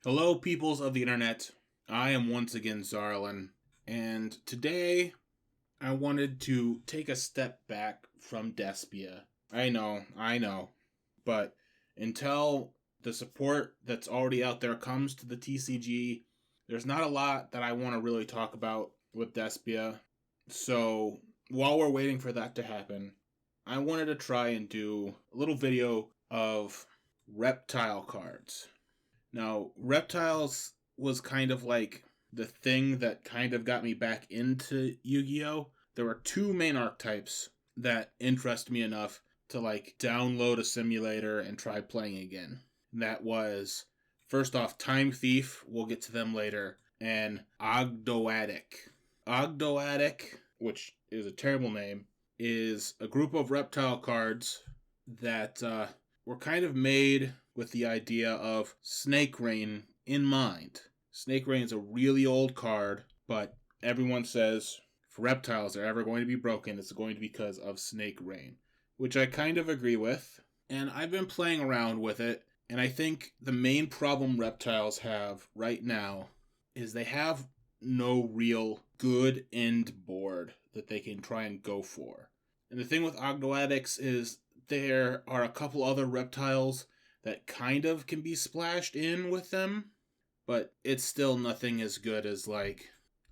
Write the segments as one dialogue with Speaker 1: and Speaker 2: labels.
Speaker 1: Hello, peoples of the internet. I am once again Zarlin, and today I wanted to take a step back from Despia. I know, but until the support that's already out there comes to the TCG, there's not a lot that I want to really talk about with Despia. So, while we're waiting for that to happen, I wanted to try and do a little video of Reptile cards. Now, Reptiles was kind of like the thing that kind of got me back into Yu-Gi-Oh! There were two main archetypes that interest me enough to download a simulator and try playing again. And that was, first off, Time Thief, we'll get to them later, and Ogdo Abyss. Ogdo Abyss, which is a terrible name, is a group of reptile cards that were kind of made with the idea of Snake Rain in mind. Snake Rain is a really old card, but everyone says if reptiles are ever going to be broken, it's going to be because of Snake Rain, which I kind of agree with. And I've been playing around with it, and I think the main problem reptiles have right now is they have no real good end board that they can try and go for. And the thing with Ogdo Abyss is there are a couple other reptiles that kind of can be splashed in with them, but it's still nothing as good as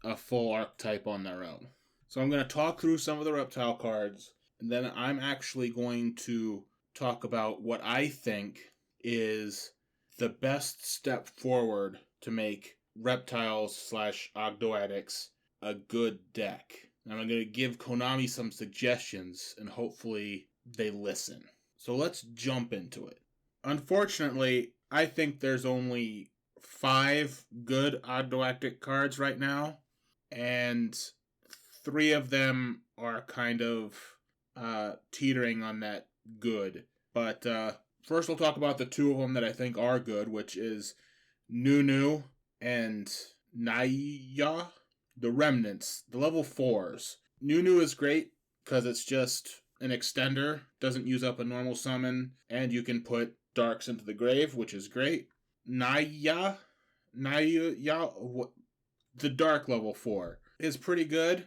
Speaker 1: a full archetype on their own. So I'm going to talk through some of the reptile cards, and then I'm actually going to talk about what I think is the best step forward to make Reptiles / Ogdo Abyss a good deck. And I'm going to give Konami some suggestions, and hopefully they listen. So let's jump into it. Unfortunately, I think there's only 5 good Ogdo Abyss cards right now, and 3 of them are kind of teetering on that good. But first we'll talk about the 2 of them that I think are good, which is Nunu and Naiya. The Remnants, the level 4s. Nunu is great because it's just an extender, doesn't use up a normal summon, and you can put darks into the grave, which is great. Naiya, the dark level 4, is pretty good.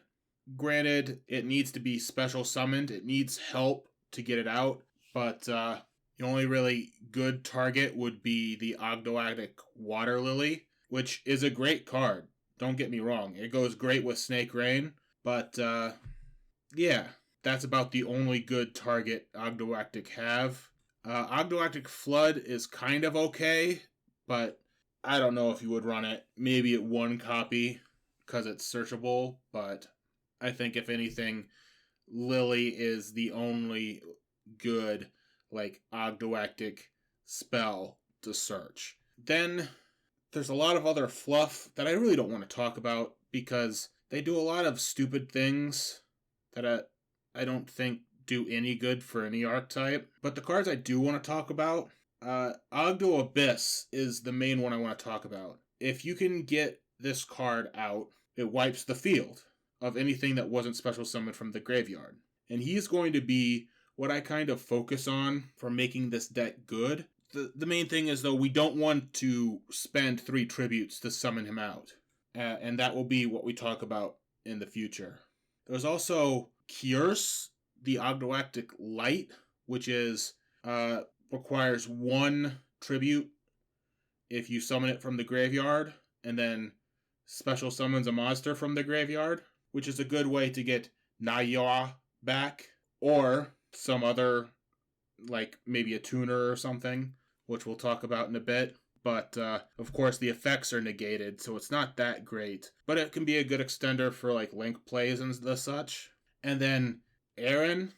Speaker 1: Granted, it needs to be special summoned. It needs help to get it out, but the only really good target would be the Ogdo Abyss Water Lily, which is a great card. Don't get me wrong. It goes great with Snake Rain, but yeah, that's about the only good target Ogdo Abyss have. Ogdo Abyss Flood is kind of okay, but I don't know if you would run it. Maybe at 1 copy, because it's searchable, but I think if anything, Lily is the only good, Ogdo Abyss spell to search. Then there's a lot of other fluff that I really don't want to talk about because they do a lot of stupid things that I don't think do any good for any archetype. But the cards I do want to talk about, Ogdo Abyss is the main one I want to talk about. If you can get this card out, it wipes the field of anything that wasn't special summoned from the graveyard. And he's going to be what I kind of focus on for making this deck good. The main thing is, though, we don't want to spend 3 tributes to summon him out. And that will be what we talk about in the future. There's also Kyrse, the Ogdo Abyss Light, which is requires 1 tribute if you summon it from the graveyard, and then special summons a monster from the graveyard, which is a good way to get Naiya back, or some other, maybe a tuner or something, which we'll talk about in a bit. But, of course, the effects are negated, so it's not that great. But it can be a good extender for, link plays and the such. And then Aaron,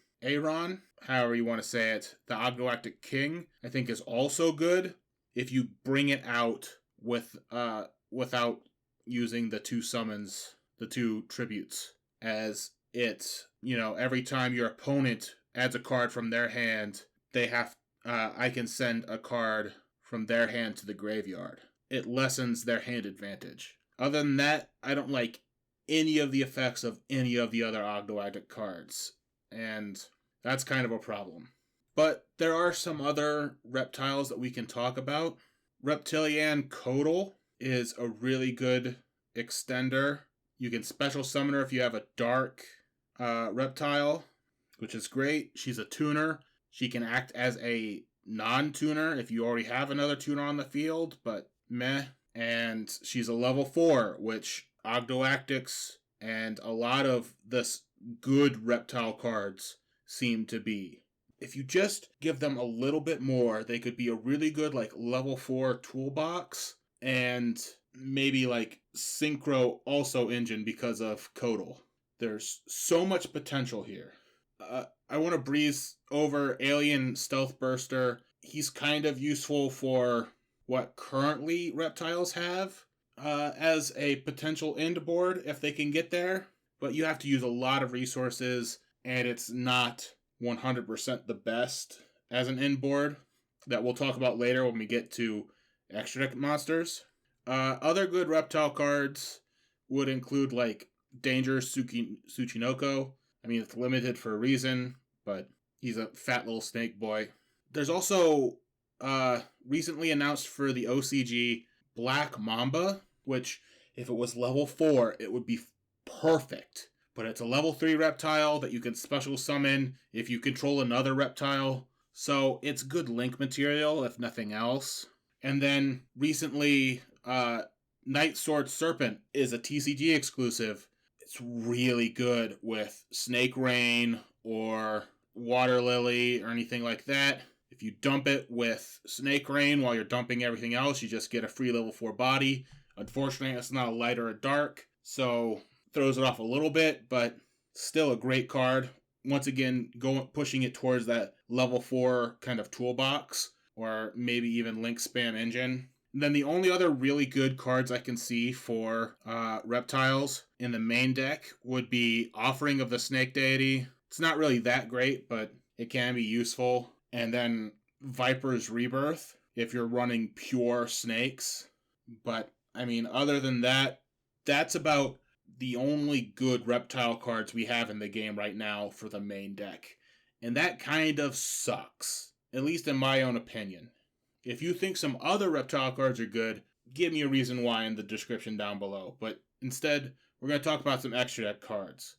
Speaker 1: however you want to say it, the Ogdo Abyss King, I think is also good if you bring it out without using the 2 summons, the 2 tributes, as it, every time your opponent adds a card from their hand, they have I can send a card from their hand to the graveyard. It lessens their hand advantage. Other than that, I don't like any of the effects of any of the other Ogdo Abyss cards, and that's kind of a problem. But there are some other reptiles that we can talk about. Reptilian Codal is a really good extender. You can special summon her if you have a dark reptile, which is great. She's a tuner. She can act as a non-tuner if you already have another tuner on the field, but meh. And she's a level 4, which Ogdo Abyss and a lot of this good reptile cards seem to be. If you just give them a little bit more, they could be a really good like level 4 toolbox and maybe like synchro also engine because of Codal. There's so much potential here. I want to breeze over Alien Stealth Burster. He's kind of useful for what currently reptiles have as a potential end board if they can get there. But you have to use a lot of resources, and it's not 100% the best as an end board that we'll talk about later when we get to extra deck monsters. Other good reptile cards would include like Danger Tsuchinoko. I mean, it's limited for a reason, but he's a fat little snake boy. There's also recently announced for the OCG Black Mamba, which if it was level 4, it would be perfect. But it's a level 3 reptile that you can special summon if you control another reptile. So it's good link material, if nothing else. And then recently, Night Sword Serpent is a TCG exclusive. It's really good with Snake Rain or Water Lily or anything like that. If you dump it with Snake Rain while you're dumping everything else, you just get a free level 4 body. Unfortunately, it's not a light or a dark, so throws it off a little bit, but still a great card. Once again, pushing it towards that level 4 kind of toolbox, or maybe even link spam engine. And then the only other really good cards I can see for reptiles in the main deck would be Offering of the Snake Deity. It's not really that great, but it can be useful. And then Viper's Rebirth, if you're running pure snakes. But, I mean, other than that, that's about the only good reptile cards we have in the game right now for the main deck. And that kind of sucks, at least in my own opinion. If you think some other reptile cards are good, give me a reason why in the description down below. But instead, we're going to talk about some extra deck cards.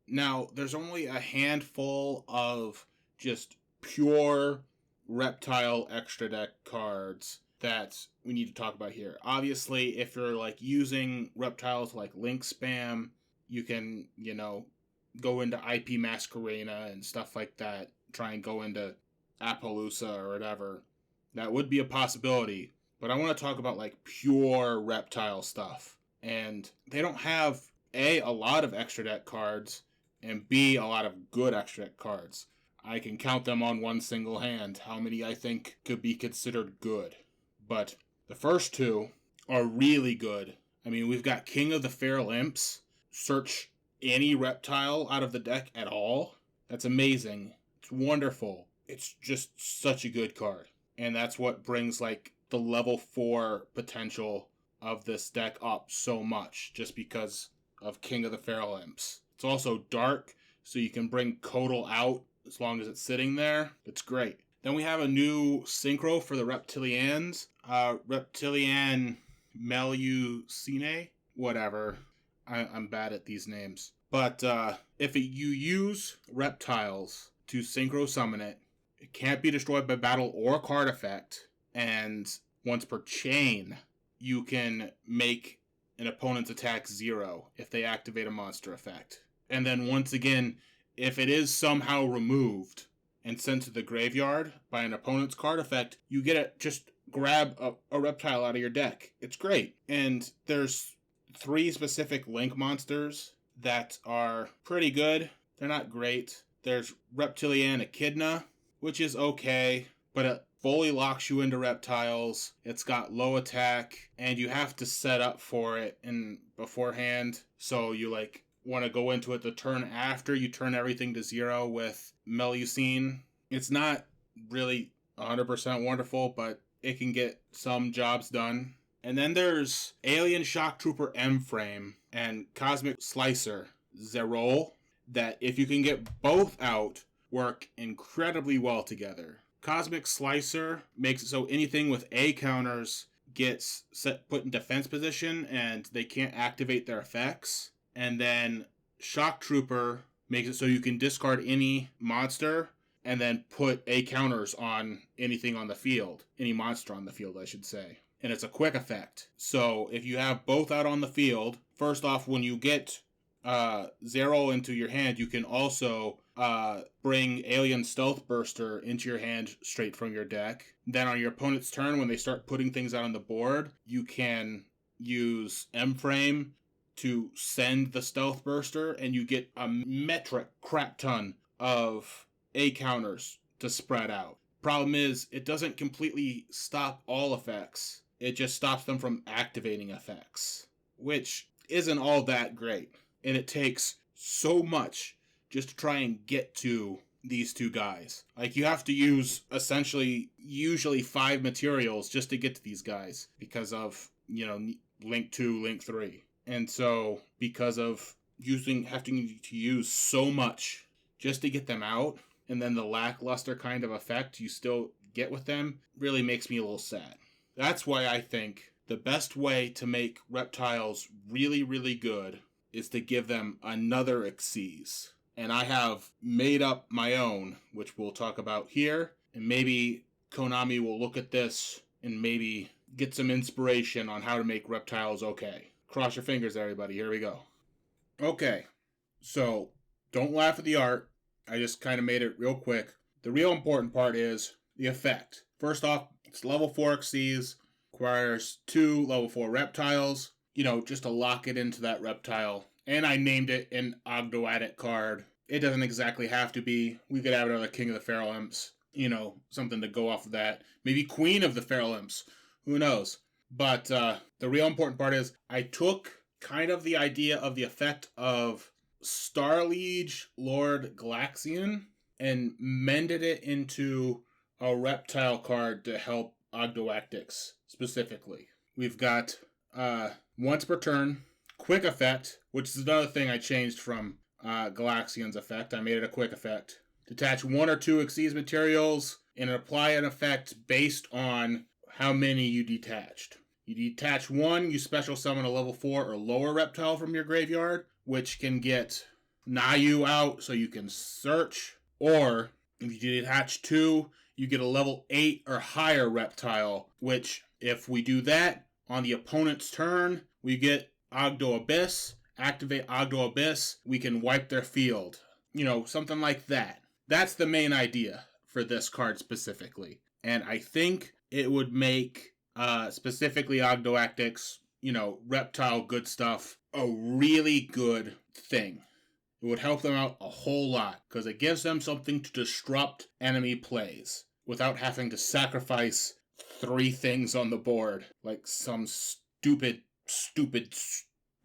Speaker 1: Now, there's only a handful of just pure reptile extra deck cards that we need to talk about here. Obviously, if you're like using reptiles like link spam, you can, go into IP Masquerena and stuff like that. Try and go into Appaloosa or whatever. That would be a possibility. But I want to talk about like pure reptile stuff. And they don't have A, a lot of extra deck cards, and B, a lot of good extra deck cards. I can count them on one single hand, how many I think could be considered good. But the first two are really good. I mean, we've got King of the Feral Imps. Search any reptile out of the deck at all. That's amazing. It's wonderful. It's just such a good card. And that's what brings like the level 4 potential of this deck up so much, just because of King of the Feral Imps. It's also dark, so you can bring Codal out as long as it's sitting there. It's great. Then we have a new synchro for the Reptilians. Reptilian Melusine? Whatever. I'm bad at these names. But if you use reptiles to synchro summon it, it can't be destroyed by battle or card effect. And once per chain, you can make an opponent's attack 0 if they activate a monster effect. And then once again, if it is somehow removed and sent to the graveyard by an opponent's card effect, you get to just grab a reptile out of your deck. It's great. And there's 3 specific link monsters that are pretty good. They're not great. There's Reptilian Echidna, which is okay, but it fully locks you into reptiles. It's got low attack, and you have to set up for it in beforehand. So you want to go into it the turn after you turn everything to 0 with Melusine. It's not really 100% wonderful, but it can get some jobs done. And then there's Alien Shock Trooper M-Frame and Cosmic Slicer Zerol, that if you can get both out, work incredibly well together. Cosmic Slicer makes it so anything with A counters gets put in defense position and they can't activate their effects. And then Shock Trooper makes it so you can discard any monster and then put A counters on anything on the field. Any monster on the field, I should say. And it's a quick effect. So if you have both out on the field, first off, when you get Zero into your hand, you can also bring Alien Stealth Burster into your hand straight from your deck. Then on your opponent's turn, when they start putting things out on the board, you can use M-Frame to send the Stealth Burster, and you get a metric crap ton of A counters to spread out. Problem is, it doesn't completely stop all effects. It just stops them from activating effects, which isn't all that great. And it takes so much just to try and get to these two guys. Like, you have to use essentially usually 5 materials just to get to these guys because of, Link 2, Link 3. And so, because of having to use so much just to get them out, and then the lackluster kind of effect you still get with them, really makes me a little sad. That's why I think the best way to make reptiles really, really good is to give them another Xyz. And I have made up my own, which we'll talk about here. And maybe Konami will look at this and maybe get some inspiration on how to make reptiles okay. Cross your fingers, everybody. Here we go. Okay, so don't laugh at the art. I just kind of made it real quick. The real important part is the effect. First off, it's level 4 Xyz, requires 2 level 4 reptiles, just to lock it into that reptile. And I named it an Ogdo Abyss card. It doesn't exactly have to be. We could have another King of the Feral Imps, something to go off of that. Maybe Queen of the Feral Imps. Who knows? But the real important part is I took kind of the idea of the effect of Starliege Lord Galaxian and mended it into a reptile card to help Ogdo Abyss specifically. We've got once per turn, quick effect, which is another thing I changed from Galaxian's effect. I made it a quick effect. Detach 1 or 2 Xyz materials and apply an effect based on how many you detached. You detach 1, you special summon a level 4 or lower reptile from your graveyard, which can get Naiya out so you can search. Or if you detach 2, you get a level 8 or higher reptile, which if we do that on the opponent's turn, we get Ogdo Abyss. Activate Ogdo Abyss, we can wipe their field. Something like that. That's the main idea for this card specifically. And I think it would make specifically Ogdo Abyss, reptile good stuff, a really good thing. It would help them out a whole lot because it gives them something to disrupt enemy plays without having to sacrifice 3 things on the board like some stupid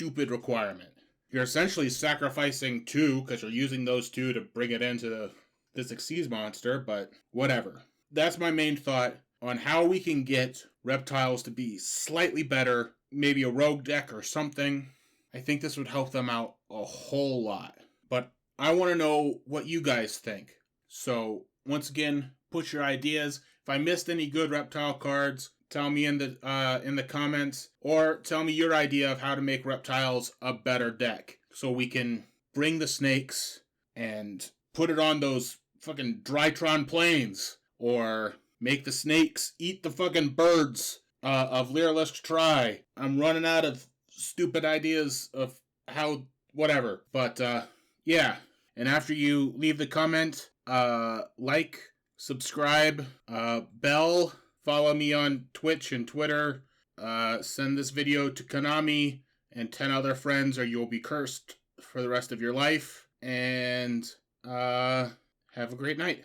Speaker 1: requirement. You're essentially sacrificing 2 because you're using those 2 to bring it into this Xyz monster, but whatever. That's my main thought on how we can get reptiles to be slightly better, maybe a rogue deck or something. I think this would help them out a whole lot. But I want to know what you guys think. So, once again, put your ideas. If I missed any good reptile cards, tell me in the comments, or tell me your idea of how to make reptiles a better deck, so we can bring the snakes and put it on those fucking Drytron planes, or make the snakes eat the fucking birds of Lyrilusc Try. I'm running out of stupid ideas of how whatever, but yeah. And after you leave the comment, like, subscribe, bell. Follow me on Twitch and Twitter. Send this video to Konami and 10 other friends or you'll be cursed for the rest of your life. And have a great night.